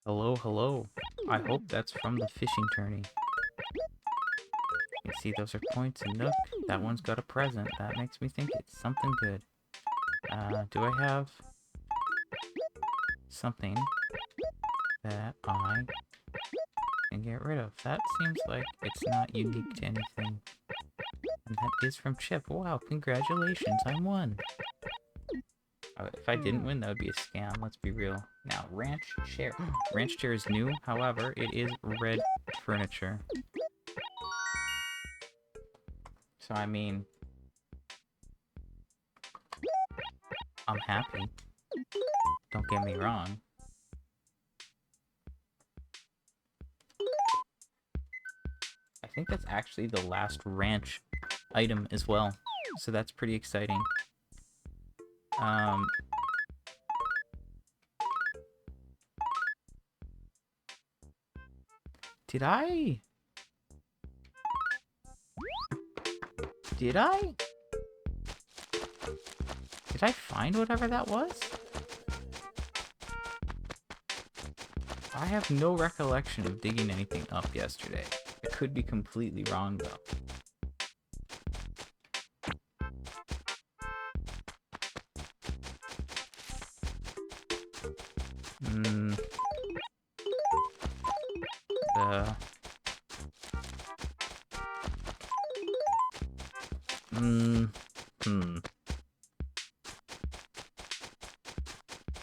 Hello, hello. I hope that's from the fishing tourney. You see, those are points and Nook. That one's got a present. That makes me think it's something good. Do I have something that I can get rid of? That seems like it's not unique to anything. And that is from Chip. Wow, congratulations, I won. If I didn't win, that would be a scam, let's be real. Now, Ranch Chair. Ranch Chair is new, however, it is red furniture. So, I mean, I'm happy. Don't get me wrong. I think that's actually the last ranch item as well. So that's pretty exciting. Did I? Did I find whatever that was? I have no recollection of digging anything up yesterday. I could be completely wrong, though.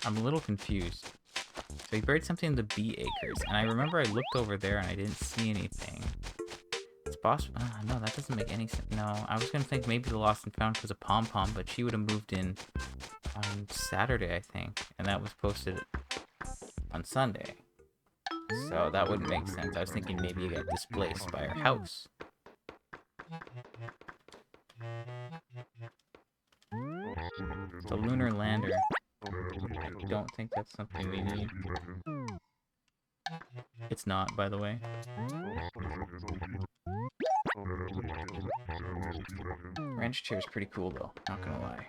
I'm a little confused. So he buried something in the bee acres, and I remember I looked over there and I didn't see anything. It's possible. No, that doesn't make any sense. No, I was gonna think maybe the lost and found was a pom pom, but she would have moved in on Saturday, I think, and that was posted on Sunday. So that wouldn't make sense. I was thinking maybe you got displaced by her house. The lunar lander. I don't think that's something we need. It's not, by the way. Ranch chair is pretty cool, though. Not gonna lie.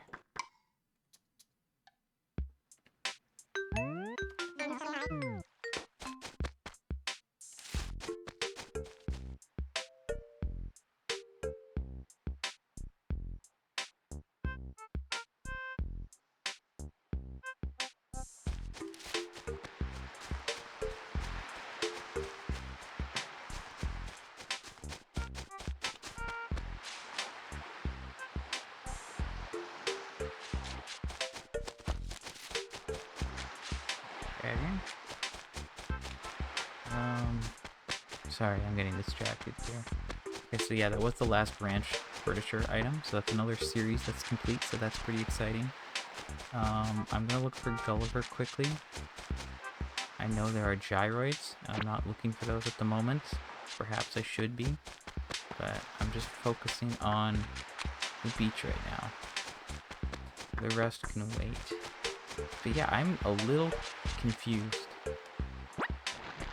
Sorry, I'm getting distracted here. Okay, so yeah, that was the last ranch furniture item, so that's another series that's complete, so that's pretty exciting. I'm gonna look for Gulliver quickly. I know there are gyroids. I'm not looking for those at the moment. Perhaps I should be, but I'm just focusing on the beach right now. The rest can wait. But yeah, I'm a little confused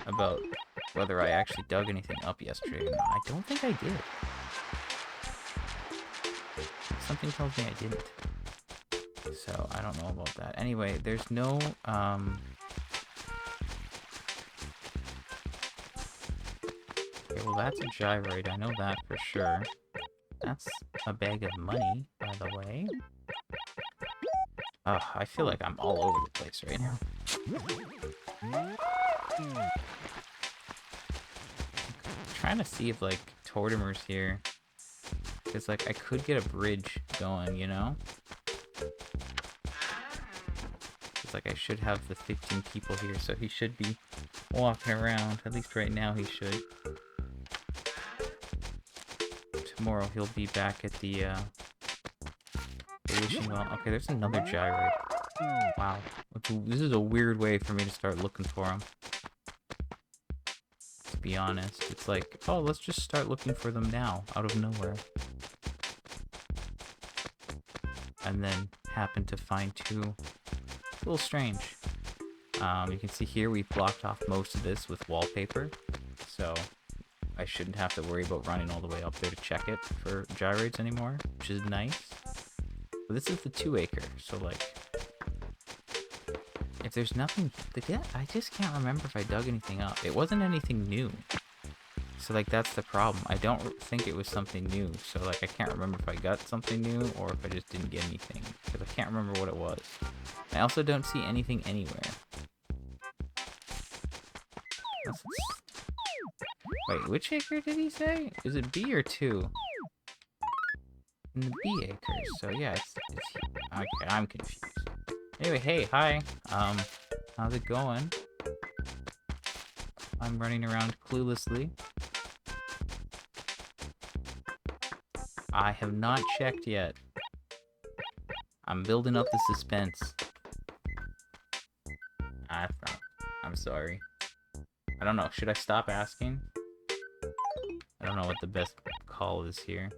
about whether I actually dug anything up yesterday or not. I don't think I did. Something tells me I didn't. So, I don't know about that. Anyway, there's no, Okay, well that's a gyroid. I know that for sure. That's a bag of money, by the way. Ugh, I feel like I'm all over the place right now. Trying to see if like Tortimer's here, because like I could get a bridge going, you know. It's like I should have the 15 people here, so he should be walking around. At least right now he should. Tomorrow he'll be back at the wishing well. Okay, there's another gyroid. Wow, this is a weird way for me to start looking for him. To be honest, it's like, oh, let's just start looking for them now, out of nowhere. and then happened to find two. It's a little strange. You can see here we blocked off most of this with wallpaper, so I shouldn't have to worry about running all the way up there to check it for gyroids anymore, which is nice. But this is the 2 acre, so like, if there's nothing, I just can't remember if I dug anything up. It wasn't anything new. So like, that's the problem. I don't think it was something new. So like, I can't remember if I got something new or if I just didn't get anything, because I can't remember what it was. I also don't see anything anywhere. Wait, which acre did he say? Is it B or 2? In the B acres. So yeah, it's okay, I'm confused. Anyway, hey, hi. How's it going? I'm running around cluelessly. I have not checked yet. I'm building up the suspense. I'm sorry. I don't know. Should I stop asking? I don't know what the best call is here.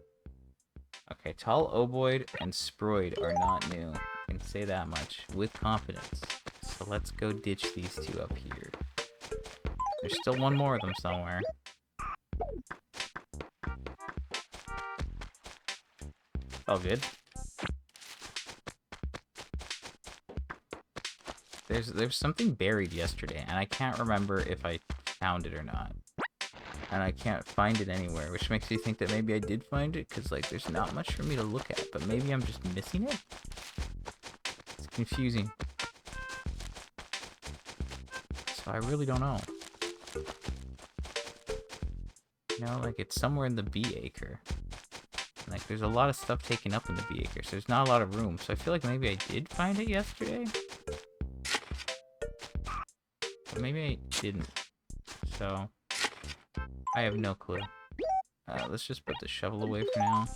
Okay, tall ovoid and sproid are not new. I can say that much with confidence. So let's go ditch these two up here. There's still one more of them somewhere. All good. There's something buried yesterday, and I can't remember if I found it or not. And I can't find it anywhere, which makes me think that maybe I did find it, because like there's not much for me to look at, but maybe I'm just missing it? It's confusing. So I really don't know. You know, like it's somewhere in the B acre. Like there's a lot of stuff taken up in the B acre, so there's not a lot of room. So I feel like maybe I did find it yesterday. But maybe I didn't. So I have no clue. Let's just put the shovel away for now.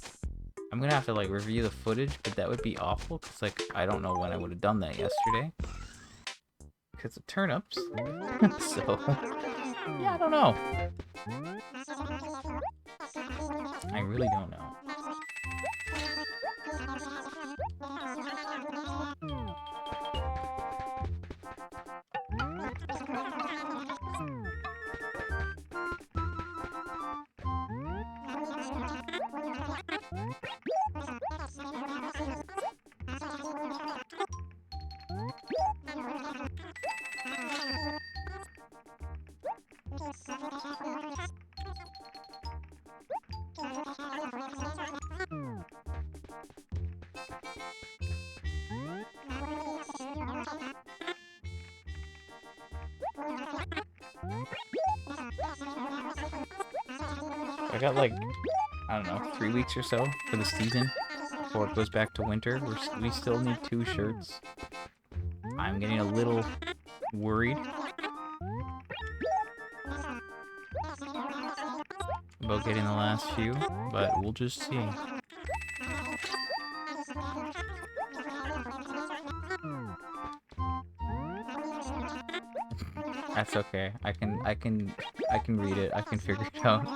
I'm gonna have to like review the footage, but that would be awful because like I don't know when I would have done that yesterday. Because of turnips. So yeah, I don't know. I really don't know. I got like, I don't know, 3 weeks or so for the season before it goes back to winter. We still need 2 shirts. I'm getting a little worried about getting the last few, but we'll just see. That's okay. I can read it. I can figure it out.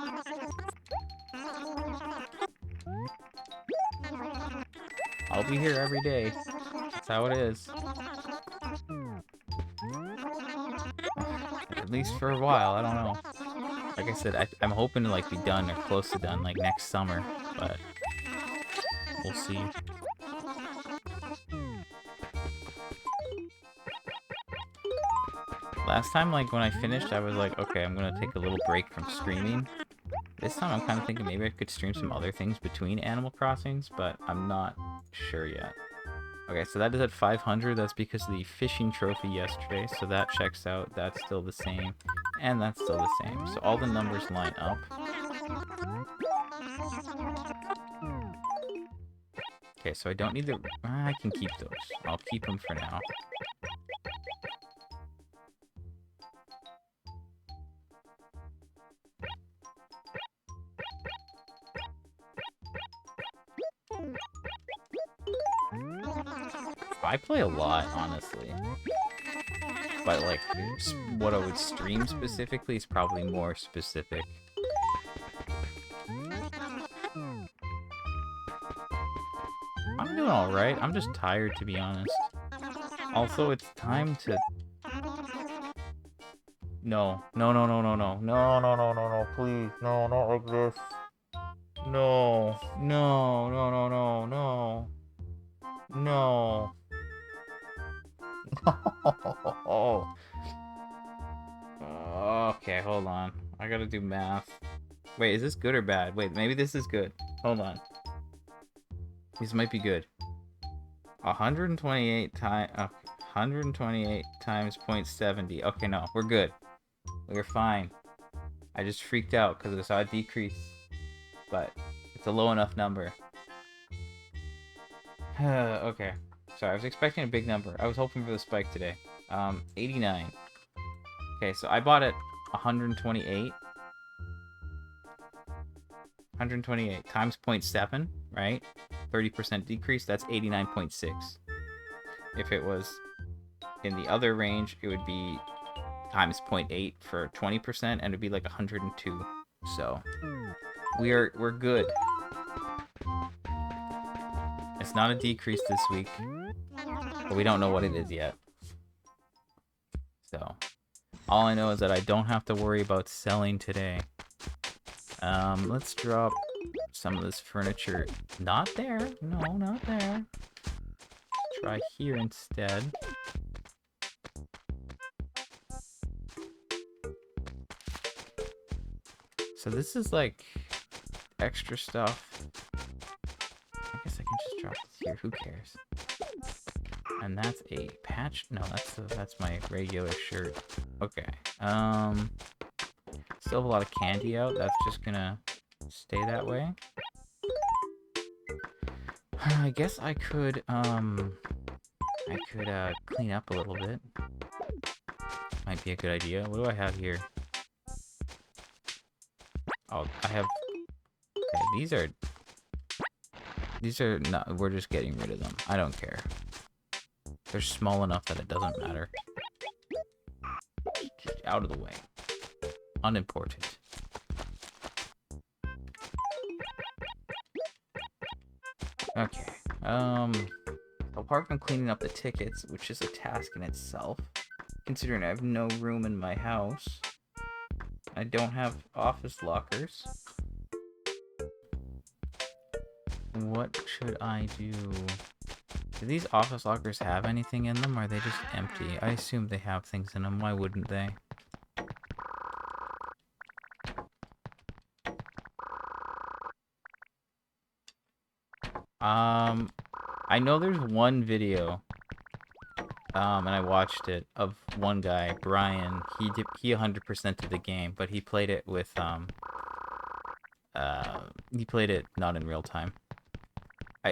I'll be here every day. That's how it is. At least for a while, I don't know. Like I said, I'm hoping to like be done or close to done like next summer, but we'll see. Last time, like when I finished, I was like, okay, I'm gonna take a little break from streaming. This time I'm kind of thinking maybe I could stream some other things between Animal Crossings, but I'm not sure yet. Okay, so that is at 500. That's because of the fishing trophy yesterday, so that checks out. That's still the same, and that's still the same. So all the numbers line up. Okay, so I don't need the... I can keep those. I'll keep them for now. I play a lot, honestly. But, like, what I would stream specifically is probably more specific. I'm doing alright. I'm just tired, to be honest. Also, it's time to... No. No, no, no, no, no. No, no, no, no, no. Please. No, not like this. No. No, no, no, no, no. No. Oh. Okay, hold on. I gotta do math. Wait, is this good or bad? Wait, maybe this is good. Hold on. This might be good. 128 times 128 times 0.70. Okay, no, we're good. We're fine. I just freaked out because I saw a decrease, but it's a low enough number. Okay. Sorry, I was expecting a big number. I was hoping for the spike today. 89. Okay, so I bought it 128. 128 times 0.7, right? 30% decrease, that's 89.6. If it was in the other range, it would be times 0.8 for 20%, and it'd be like 102. So we're good. It's not a decrease this week, but we don't know what it is yet. So all I know is that I don't have to worry about selling today. Let's drop some of this furniture. Not there. No, not there. Try here instead. So this is like extra stuff. I guess I can just drop this here. Who cares? And that's a patch. No, that's my regular shirt. Okay. Still have a lot of candy out. That's just gonna stay that way. I guess I could clean up a little bit. Might be a good idea. What do I have here? Oh, I have... Okay, these are not... We're just getting rid of them. I don't care. They're small enough that it doesn't matter. Just out of the way. Unimportant. Okay. Apart from cleaning up the tickets, which is a task in itself, considering I have no room in my house, I don't have office lockers. What should I do? Do these office lockers have anything in them, or are they just empty? I assume they have things in them. Why wouldn't they? I know there's one video, and I watched it, of one guy, Brian. He 100%'d the game, but he played it with, he played it not in real time.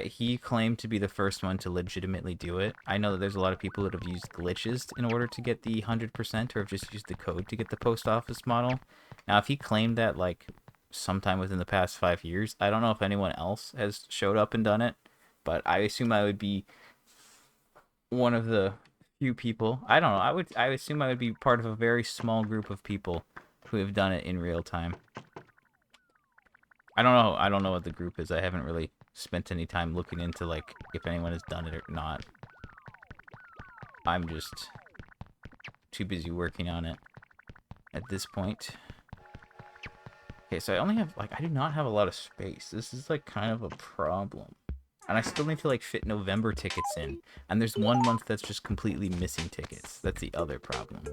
He claimed to be the first one to legitimately do it. I know that there's a lot of people that have used glitches in order to get the 100%, or have just used the code to get the post office model. Now, if he claimed that, like, sometime within the past 5 years, I don't know if anyone else has showed up and done it, but I assume I would be one of the few people. I don't know. I assume I would be part of a very small group of people who have done it in real time. I don't know. I don't know what the group is. I haven't really spent any time looking into, like, if anyone has done it or not. I'm just too busy working on it at this point. Okay, so I only have, like, I do not have a lot of space. This is, like, kind of a problem. And I still need to, like, fit November tickets in. And there's 1 month that's just completely missing tickets. That's the other problem.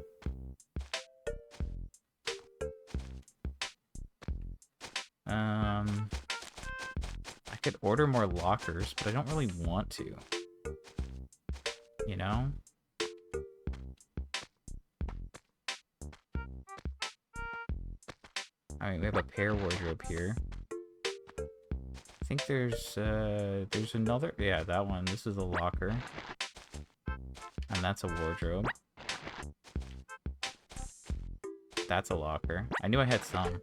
I could order more lockers, but I don't really want to. You know? I mean, we have a pair wardrobe here. I think there's another... Yeah, that one. This is a locker. And that's a wardrobe. That's a locker. I knew I had some.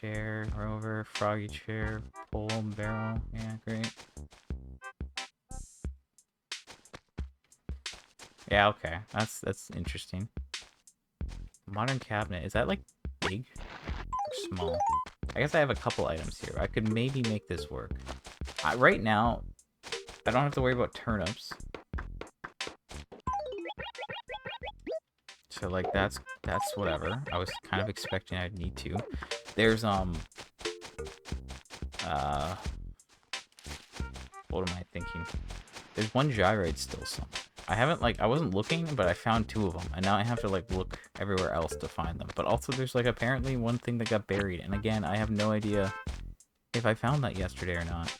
Chair, rover, froggy chair, pole, barrel. Yeah, great. Yeah, okay. That's interesting. Modern cabinet. Is that, like, big or small? I guess I have a couple items here. I could maybe make this work. Right now, I don't have to worry about turnips. So, like, that's whatever. I was kind of expecting I'd need to. There's, what am I thinking? There's one gyroid still somewhere. I haven't, like, I wasn't looking, but I found 2 of them. And now I have to, like, look everywhere else to find them. But also there's, like, apparently one thing that got buried. And again, I have no idea if I found that yesterday or not.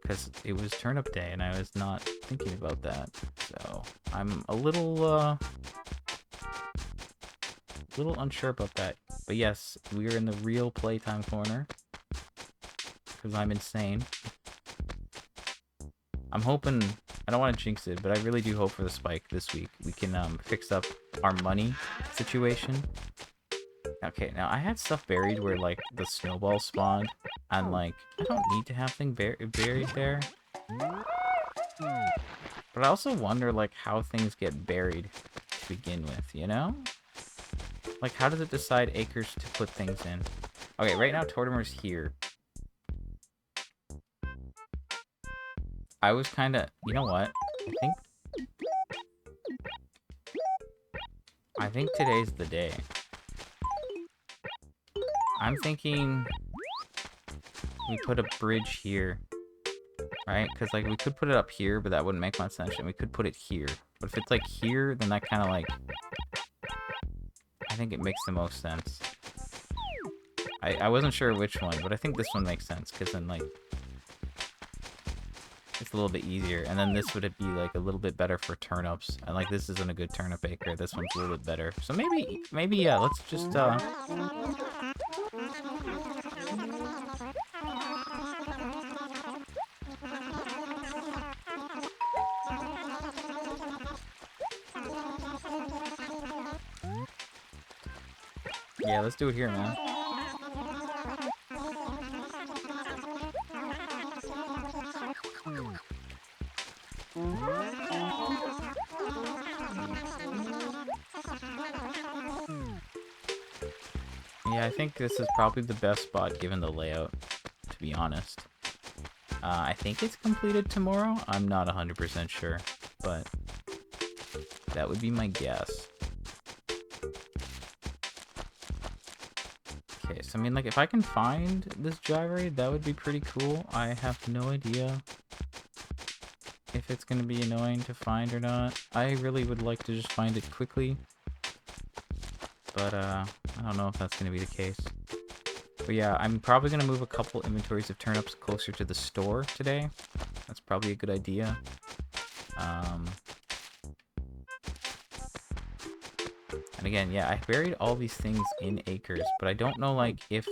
Because it was turnip day and I was not thinking about that. So I'm a little unsure about that. But yes, we are in the real playtime corner. Because I'm insane. I'm hoping, I don't want to jinx it, but I really do hope for the spike this week. We can fix up our money situation. Okay, now I had stuff buried where, like, the snowballs spawned, and, like, I don't need to have things buried there. But I also wonder, like, how things get buried to begin with, you know? Like, how does it decide acres to put things in? Okay, right now Tortimer's here. I was kind of, you know what? I think today's the day. I'm thinking we put a bridge here, right? Because, like, we could put it up here, but that wouldn't make much sense. And we could put it here. But if it's, like, here, then that kind of, like, I think it makes the most sense. I wasn't sure which one, but I think this one makes sense. Because then, like, it's a little bit easier. And then this would be, like, a little bit better for turnips. And, like, this isn't a good turnip acre. This one's a little bit better. So maybe, yeah, let's just, yeah, let's do it here, man. Yeah, I think this is probably the best spot given the layout, to be honest. I think it's completed tomorrow. I'm not 100% sure, but that would be my guess. Okay, so I mean, like, if I can find this gyroid, that would be pretty cool. I have no idea if it's going to be annoying to find or not. I really would like to just find it quickly, but I don't know if that's going to be the case. But yeah, I'm probably going to move a couple inventories of turnips closer to the store today. That's probably a good idea. And again, yeah, I buried all these things in acres, but I don't know, like, if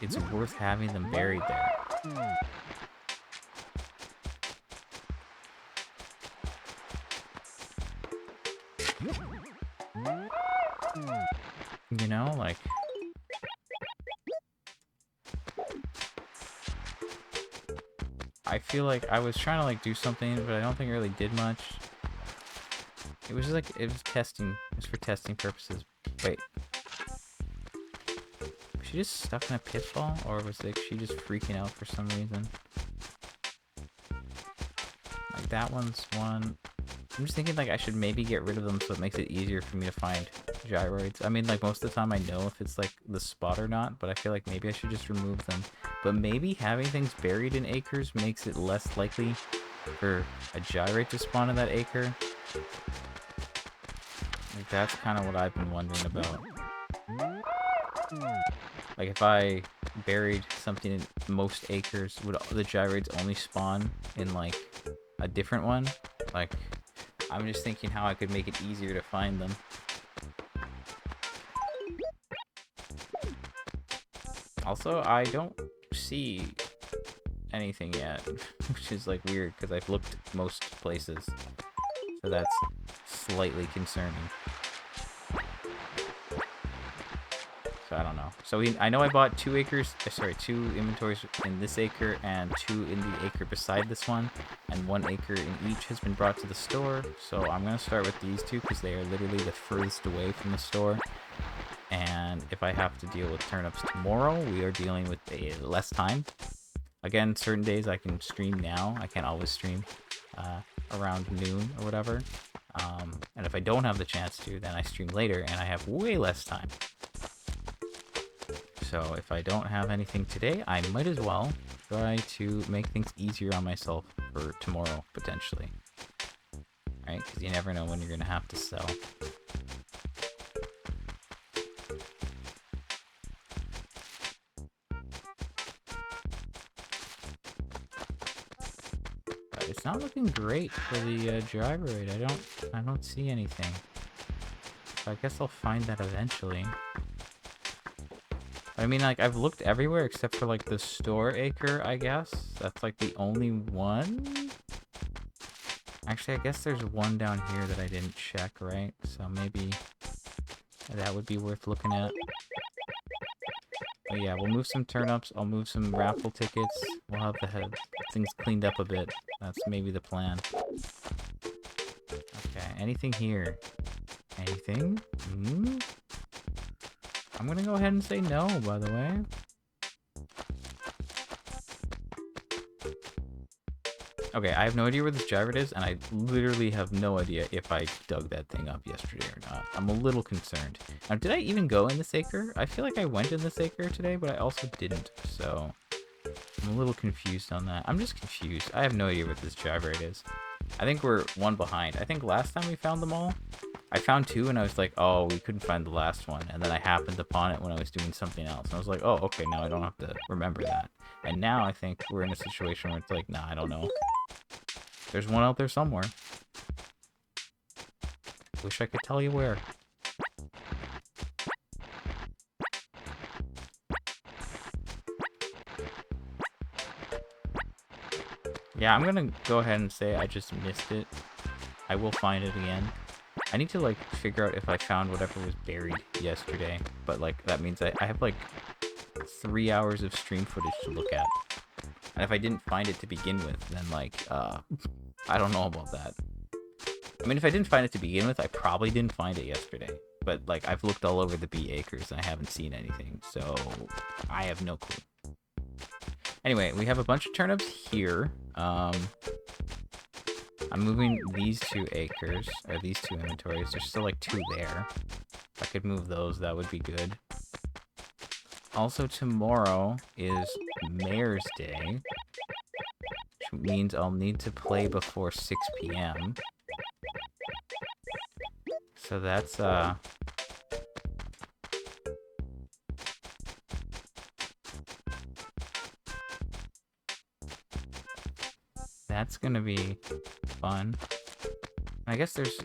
it's worth having them buried there. You know, like, I feel like I was trying to, like, do something, but I don't think it really did much. It was just, like, it was testing. It was for testing purposes. Wait. Was she just stuck in a pitfall? Or was, like, she just freaking out for some reason? Like, that one's one. I'm just thinking, like, I should maybe get rid of them so it makes it easier for me to find gyroids. I mean, like, most of the time I know if it's, like, the spot or not, but I feel like maybe I should just remove them. But maybe having things buried in acres makes it less likely for a gyroid to spawn in that acre. Like, that's kind of what I've been wondering about. Like, if I buried something in most acres, would the gyroids only spawn in, like, a different one? Like, I'm just thinking how I could make it easier to find them. Also, I don't see anything yet, which is, like, weird, because I've looked most places. So that's slightly concerning. So I don't know. So I know I bought 2 inventories in this acre and 2 in the acre beside this one, and 1 acre in each has been brought to the store. So I'm gonna start with these 2 because they are literally the furthest away from the store. And if I have to deal with turnips tomorrow, we are dealing with less time. Again, certain days I can stream now. I can't always stream around noon or whatever. And if I don't have the chance to, then I stream later and I have way less time. So if I don't have anything today, I might as well try to make things easier on myself for tomorrow, potentially. Right? Because you never know when you're going to have to sell. But it's not looking great for the driver rate. I don't see anything. So I guess I'll find that eventually. I mean, like, I've looked everywhere except for, like, the store acre, I guess. That's, like, the only one? Actually, I guess there's one down here that I didn't check, right? So maybe that would be worth looking at. But yeah, we'll move some turnips. I'll move some raffle tickets. We'll have the things cleaned up a bit. That's maybe the plan. Okay, anything here? Anything? I'm gonna go ahead and say no, by the way. Okay, I have no idea where this gyrat is, and I literally have no idea if I dug that thing up yesterday or not. I'm a little concerned. Now, did I even go in this acre? I feel like I went in this acre today, but I also didn't, so I'm a little confused on that. I'm just confused. I have no idea what this gyrat is. I think we're one behind. I think last time we found them all, I found two, and I was like, oh, we couldn't find the last one. And then I happened upon it when I was doing something else. And I was like, oh, okay, now I don't have to remember that. And now I think we're in a situation where it's like, nah, I don't know. There's one out there somewhere. Wish I could tell you where. Yeah, I'm gonna go ahead and say I just missed it. I will find it again. I need to, like, figure out if I found whatever was buried yesterday. But, like, that means I have, like, 3 hours of stream footage to look at. And if I didn't find it to begin with, then, like, I don't know about that. I mean, if I didn't find it to begin with, I probably didn't find it yesterday. But, like, I've looked all over the bee acres and I haven't seen anything. So, I have no clue. Anyway, we have a bunch of turnips here. I'm moving these 2 acres, or these 2 inventories. There's still, like, 2 there. If I could move those, that would be good. Also, tomorrow is Mayor's Day, which means I'll need to play before 6 p.m. So that's, that's gonna be fun. I guess there's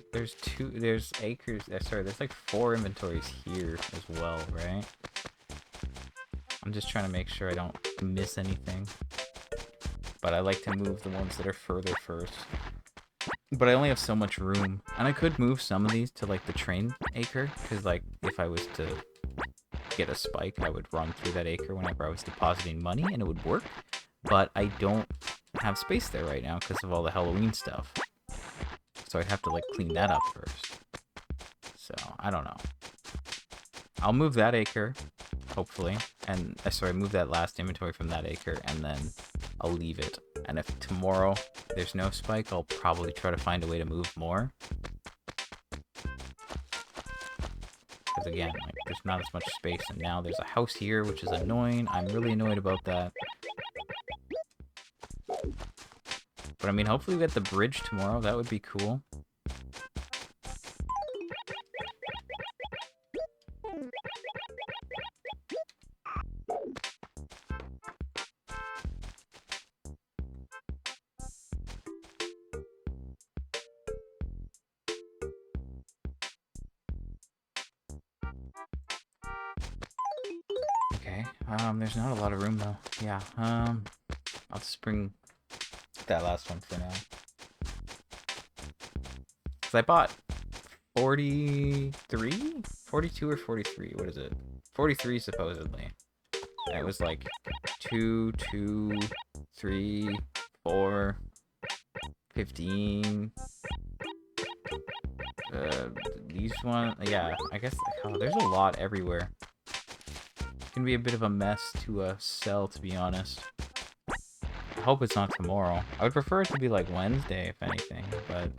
acres, sorry, there's like 4 inventories here as well, right? I'm just trying to make sure I don't miss anything. But I like to move the ones that are further first. But I only have so much room. And I could move some of these to, like, the train acre. Because, like, if I was to get a spike, I would run through that acre whenever I was depositing money, and it would work. But I don't have space there right now because of all the Halloween stuff. So I'd have to, like, clean that up first. So, I don't know. I'll move that acre, hopefully. And, sorry, move that last inventory from that acre, and then I'll leave it. And if tomorrow there's no spike, I'll probably try to find a way to move more. Because again, like, there's not as much space, and now there's a house here, which is annoying. I'm really annoyed about that. But I mean, hopefully we get the bridge tomorrow. That would be cool. Okay, there's not a lot of room though. Yeah, I'll just bring that last one for now. Because I bought 43? 42 or 43? What is it? 43 supposedly. And it was like 2, 2, 3, 4, 15. These one, yeah, I guess, oh, there's a lot everywhere. It can be a bit of a mess to sell, to be honest. I hope it's not tomorrow. I would prefer it to be like Wednesday, if anything, but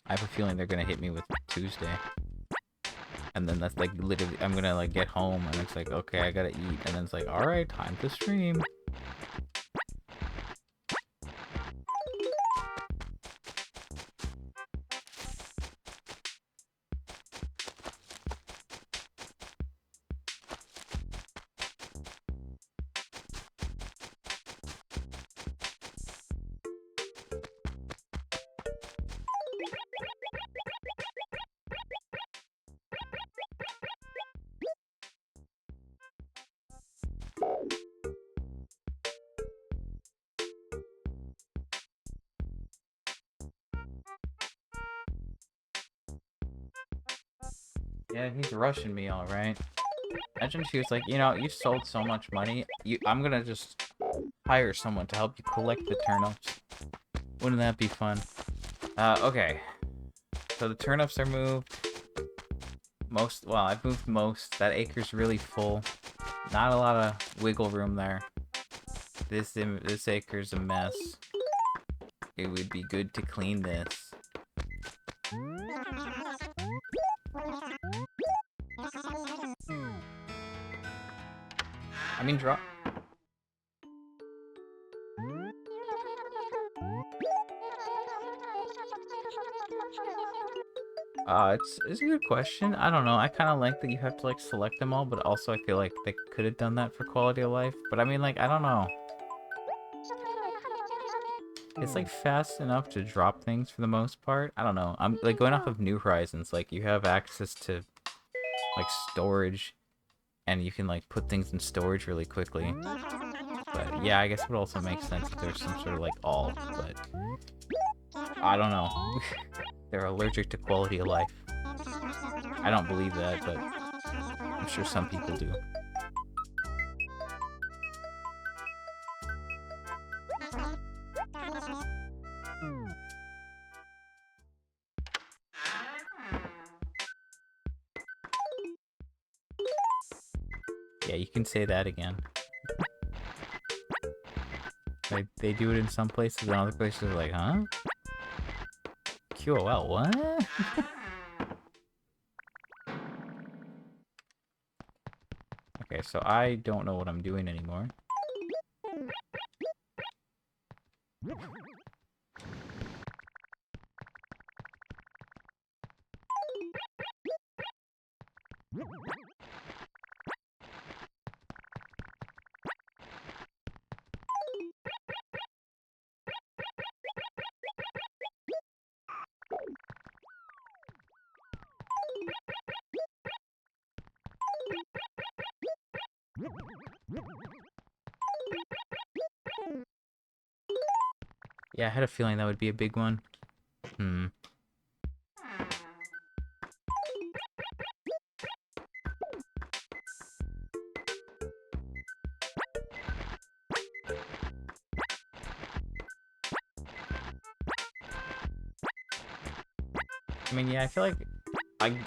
I have a feeling they're gonna hit me with Tuesday. And then that's like literally, I'm gonna like get home and it's like, okay, I gotta eat. And then it's like, alright, time to stream. Yeah, he's rushing me, all right. Imagine she was like, you know, you sold so much money. I'm gonna just hire someone to help you collect the turnips. Wouldn't that be fun? Okay. So the turnips are moved. Well, I've moved most. That acre's really full. Not a lot of wiggle room there. This acre's a mess. It would be good to clean this. I mean, drop. It's a good question. I don't know. I kind of like that you have to like select them all, but also I feel like they could have done that for quality of life. But I mean, like, I don't know. It's like fast enough to drop things for the most part. I don't know. I'm like going off of New Horizons. Like you have access to like storage, and you can like put things in storage really quickly. But yeah, I guess it would also make sense if there's some sort of like all. But I don't know. They're allergic to quality of life. I don't believe that, but I'm sure some people do. Yeah, you can say that again. Like, they do it in some places, and other places are like, huh? QOL, what? Okay, so I don't know what I'm doing anymore. Yeah, I had a feeling that would be a big one. Hmm. I mean, yeah, I feel like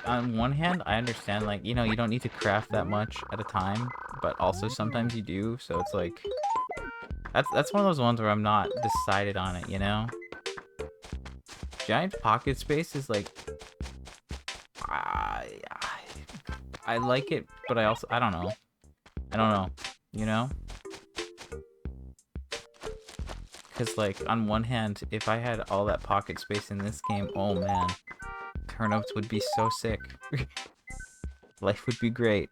on one hand, I understand, like, you know, you don't need to craft that much at a time, but also sometimes you do, so it's like, that's one of those ones where I'm not decided on it, you know? Giant pocket space is like, I, I like it, but I don't know. I don't know, you know? Because, like, on one hand, if I had all that pocket space in this game, oh man, turnips would be so sick. Life would be great.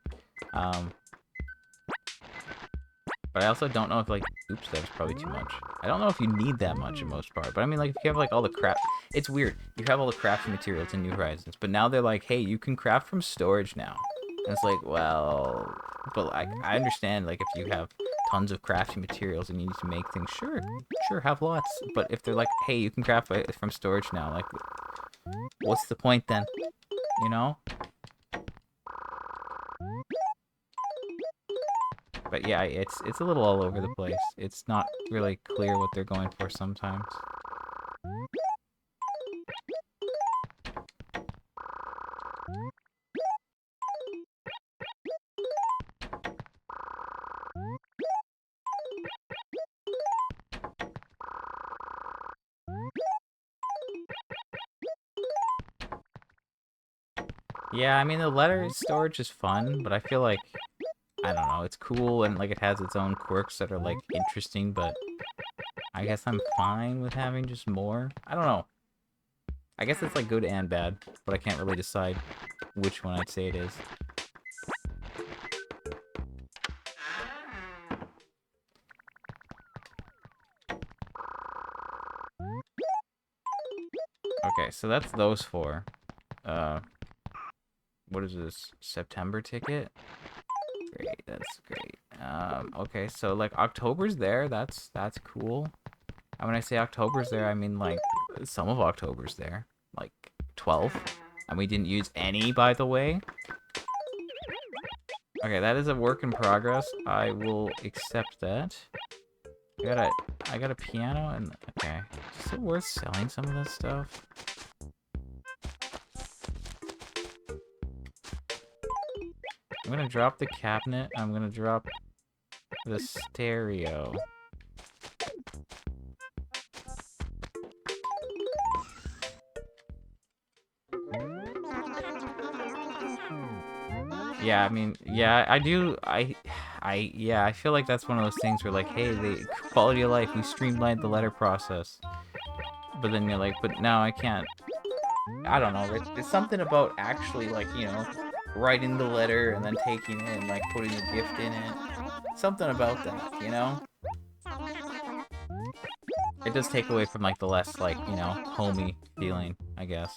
But I also don't know if, like, oops, that was probably too much. I don't know if you need that much in most part, but I mean, like, if you have, like, all the crap, it's weird. You have all the crafting materials in New Horizons, but now they're like, hey, you can craft from storage now. And it's like, well, but, like, I understand, like, if you have tons of crafting materials and you need to make things, sure, have lots. But if they're like, hey, you can craft from storage now, like, what's the point then? You know? But yeah, it's a little all over the place. It's not really clear what they're going for sometimes. Yeah, I mean, the letter storage is fun, but I feel like, I don't know, it's cool and, like, it has its own quirks that are, like, interesting, but I guess I'm fine with having just more. I don't know. I guess it's, like, good and bad, but I can't really decide which one I'd say it is. Okay, so that's those four. What is this? September ticket? Great, that's great. Okay, so like October's there. That's cool. And when I say October's there, I mean like some of October's there, like 12, and we didn't use any, by the way. Okay, that is a work in progress. I will accept that. I got a piano, and okay, is it worth selling some of that stuff? I'm gonna drop the cabinet. I'm gonna drop the stereo. Yeah, I mean, yeah, I do. Yeah, I feel like that's one of those things where, like, hey, the quality of life, we streamlined the letter process. But then you're like, but now I can't. I don't know. There's something about actually, like, you know, writing the letter and then taking it and, like, putting a gift in it. Something about that, you know? It does take away from, like, the less, like, you know, homey feeling, I guess.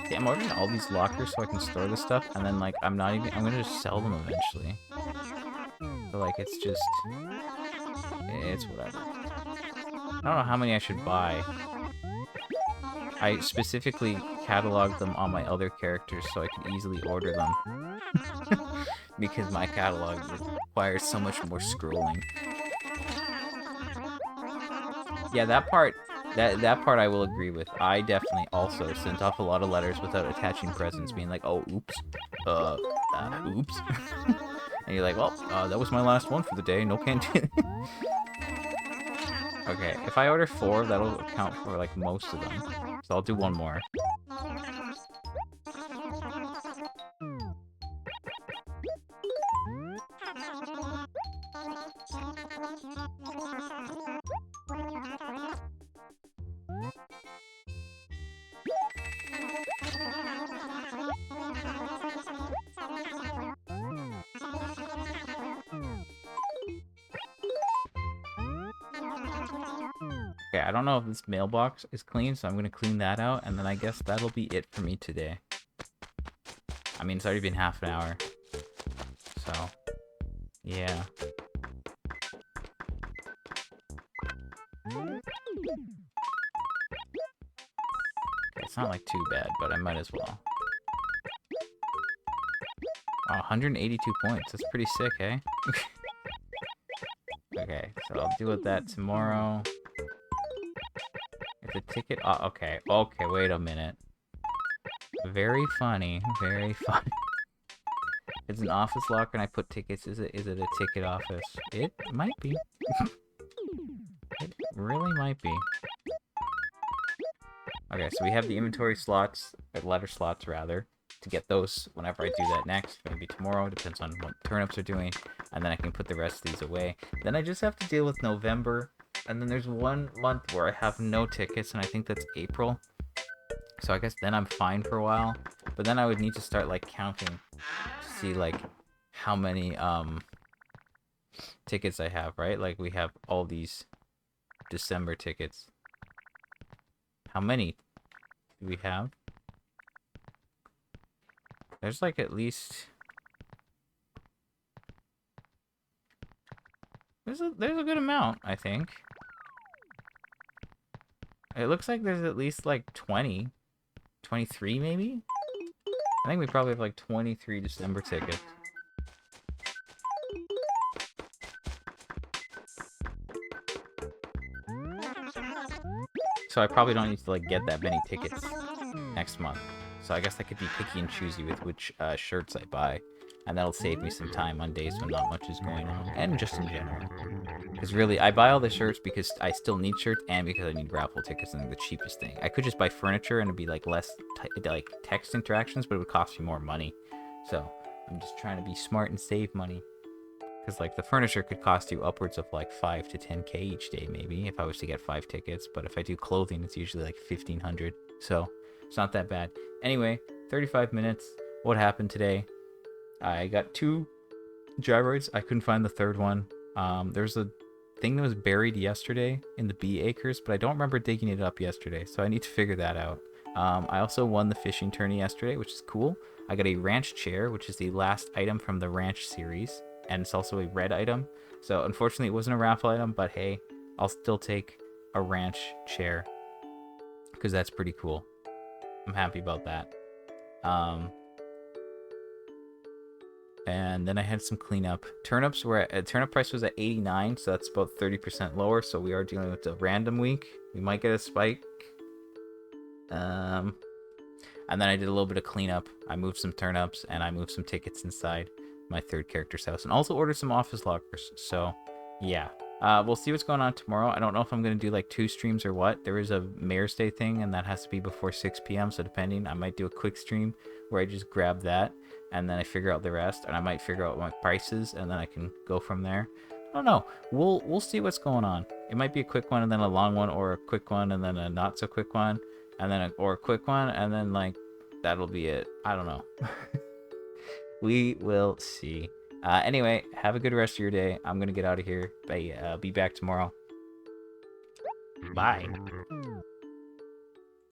See, I'm ordering all these lockers so I can store this stuff, and then, like, I'm gonna just sell them eventually. So, like, it's whatever. I don't know how many I should buy. I specifically cataloged them on my other characters so I could easily order them. Because my catalog requires so much more scrolling. Yeah, that part I will agree with. I definitely also sent off a lot of letters without attaching presents, being like, oh, oops. Oops. And you're like, well, that was my last one for the day. No candy. Okay, if I order 4, that'll account for, like, most of them. So I'll do one more. Okay, I don't know if this mailbox is clean, so I'm gonna clean that out, and then I guess that'll be it for me today. I mean, it's already been half an hour. So, yeah. Okay, it's not, like, too bad, but I might as well. Oh, 182 points. That's pretty sick, eh? Okay, so I'll deal with that tomorrow. If the ticket... Oh, okay, wait a minute. Very funny, very funny. It's an office locker and I put tickets. Is it a ticket office? It might be. It really might be. Okay, so we have the inventory slots, or letter slots rather, to get those whenever I do that next. Maybe tomorrow, depends on what turnips are doing. And then I can put the rest of these away. Then I just have to deal with November. And then there's 1 month where I have no tickets, and I think that's April. So I guess then I'm fine for a while. But then I would need to start, like, counting to see, like, how many tickets I have, right? Like, we have all these December tickets. How many do we have? There's, like, at least... There's a good amount, I think. It looks like there's at least, like, 20. 23, maybe? I think we probably have, like, 23 December tickets. So I probably don't need to, like, get that many tickets next month. So I guess I could be picky and choosy with which shirts I buy. And that'll save me some time on days when not much is going on, and just in general. Because really, I buy all the shirts because I still need shirts, and because I need raffle tickets, and they're the cheapest thing. I could just buy furniture, and it'd be like less like text interactions, but it would cost me more money. So I'm just trying to be smart and save money. Because like the furniture could cost you upwards of like 5 to 10k each day, maybe if I was to get 5 tickets. But if I do clothing, it's usually like 1500. So it's not that bad. Anyway, 35 minutes. What happened today? I got 2 gyroids. I couldn't find the third one. There's a thing that was buried yesterday in the bee acres, but I don't remember digging it up yesterday, so I need to figure that out. I also won the fishing tourney yesterday, which is cool. I got a ranch chair, which is the last item from the ranch series, and it's also a red item. So unfortunately it wasn't a raffle item, but hey, I'll still take a ranch chair because that's pretty cool. I'm happy about that. And then I had some cleanup. Turnip price was at 89, so that's about 30% lower. So we are dealing with a random week. We might get a spike. And then I did a little bit of cleanup. I moved some turnips and I moved some tickets inside my third character's house, and also ordered some office lockers. So yeah, we'll see what's going on tomorrow. I don't know if I'm gonna do like 2 streams or what. There is a Mayor's Day thing, and that has to be before 6 p.m. So depending, I might do a quick stream where I just grab that and then I figure out the rest, and I might figure out my prices, and then I can go from there. I don't know. We'll see what's going on. It might be a quick one and then a long one, or a quick one and then a not so quick one, and then or a quick one, and then like that'll be it. I don't know. We will see. Anyway, have a good rest of your day. I'm gonna get out of here. Be back tomorrow. Bye.